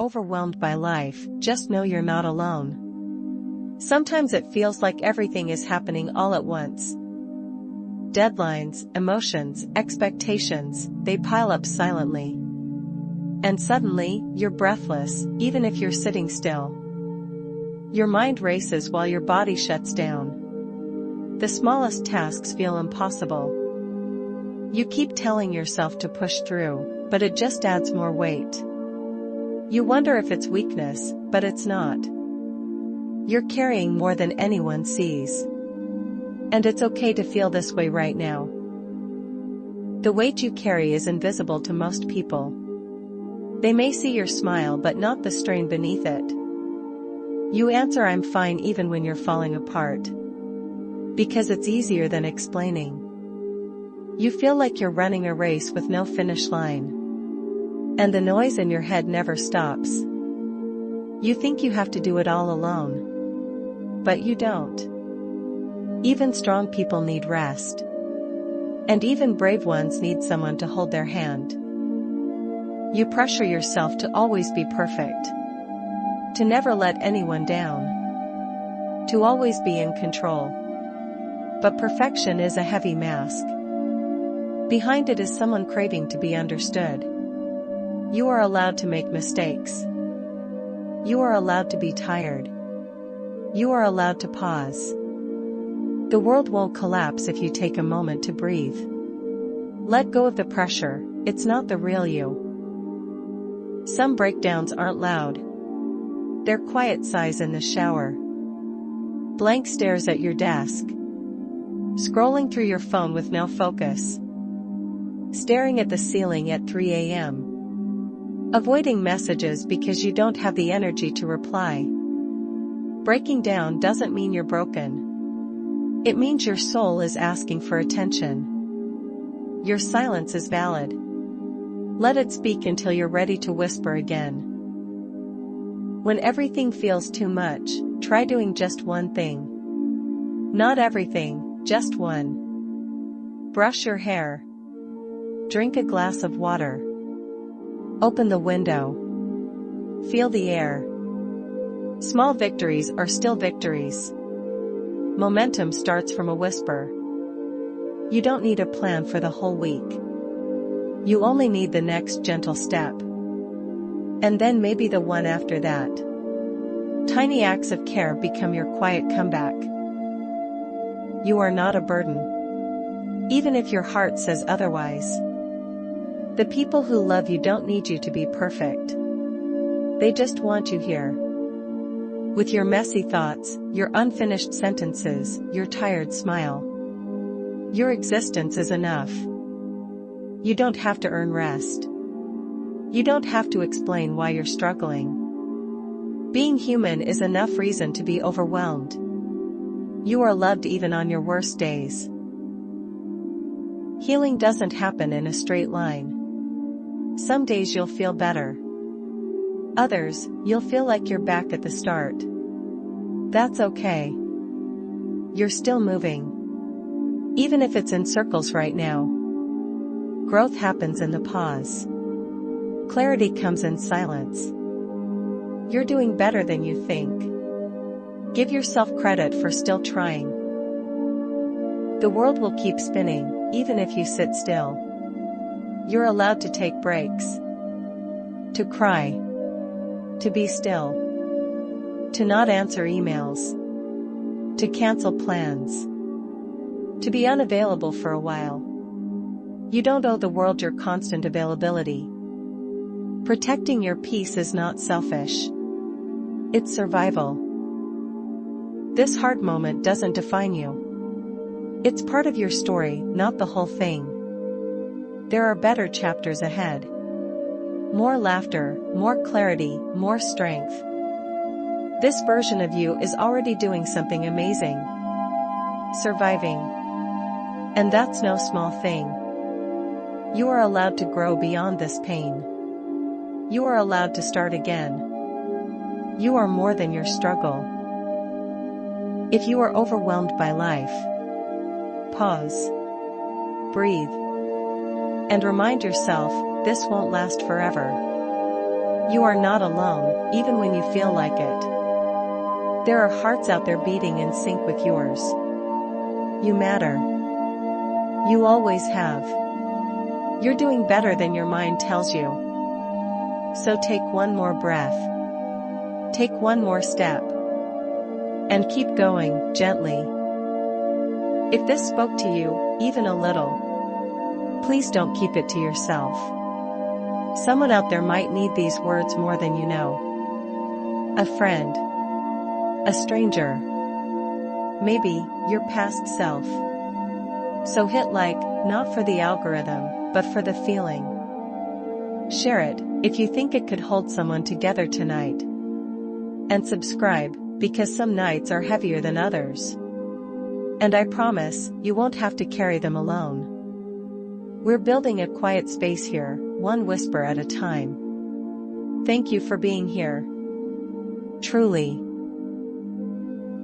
overwhelmed by life, just know you're not alone. Sometimes it feels like everything is happening all at once. Deadlines, emotions, expectations, they pile up silently. And suddenly, you're breathless, even if you're sitting still. Your mind races while your body shuts down. The smallest tasks feel impossible. You keep telling yourself to push through, but it just adds more weight. You wonder if it's weakness, but it's not. You're carrying more than anyone sees. And it's okay to feel this way right now. The weight you carry is invisible to most people. They may see your smile but not the strain beneath it. You answer "I'm fine" even when you're falling apart. Because it's easier than explaining. You feel like you're running a race with no finish line. And the noise in your head never stops. You think you have to do it all alone. But you don't. Even strong people need rest. And even brave ones need someone to hold their hand. You pressure yourself to always be perfect. To never let anyone down. To always be in control. But perfection is a heavy mask. Behind it is someone craving to be understood. You are allowed to make mistakes. You are allowed to be tired. You are allowed to pause. The world won't collapse if you take a moment to breathe. Let go of the pressure, it's not the real you. Some breakdowns aren't loud. They're quiet sighs in the shower. Blank stares at your desk. Scrolling through your phone with no focus. Staring at the ceiling at 3 a.m. Avoiding messages because you don't have the energy to reply. Breaking down doesn't mean you're broken. It means your soul is asking for attention. Your silence is valid. Let it speak until you're ready to whisper again. When everything feels too much, try doing just one thing. Not everything, just one. Brush your hair. Drink a glass of water. Open the window. Feel the air. Small victories are still victories. Momentum starts from a whisper. You don't need a plan for the whole week. You only need the next gentle step. And then maybe the one after that. Tiny acts of care become your quiet comeback. You are not a burden. Even if your heart says otherwise. The people who love you don't need you to be perfect. They just want you here. With your messy thoughts, your unfinished sentences, your tired smile. Your existence is enough. You don't have to earn rest. You don't have to explain why you're struggling. Being human is enough reason to be overwhelmed. You are loved even on your worst days. Healing doesn't happen in a straight line. Some days you'll feel better. Others, you'll feel like you're back at the start. That's okay. You're still moving. Even if it's in circles right now. Growth happens in the pause. Clarity comes in silence. You're doing better than you think. Give yourself credit for still trying. The world will keep spinning, even if you sit still. You're allowed to take breaks. To cry. To be still. To not answer emails. To cancel plans. To be unavailable for a while. You don't owe the world your constant availability. Protecting your peace is not selfish. It's survival. This hard moment doesn't define you. It's part of your story, not the whole thing. There are better chapters ahead. More laughter, more clarity, more strength. This version of you is already doing something amazing. Surviving. And that's no small thing. You are allowed to grow beyond this pain. You are allowed to start again. You are more than your struggle. If you are overwhelmed by life, pause. Breathe. And remind yourself, this won't last forever. You are not alone, even when you feel like it. There are hearts out there beating in sync with yours. You matter. You always have. You're doing better than your mind tells you. So take one more breath. Take one more step. And keep going, gently. If this spoke to you, even a little, please don't keep it to yourself. Someone out there might need these words more than you know. A friend. A stranger. Maybe your past self. So hit like, not for the algorithm, but for the feeling. Share it, if you think it could hold someone together tonight. And subscribe, because some nights are heavier than others. And I promise, you won't have to carry them alone. We're building a quiet space here, one whisper at a time. Thank you for being here. Truly.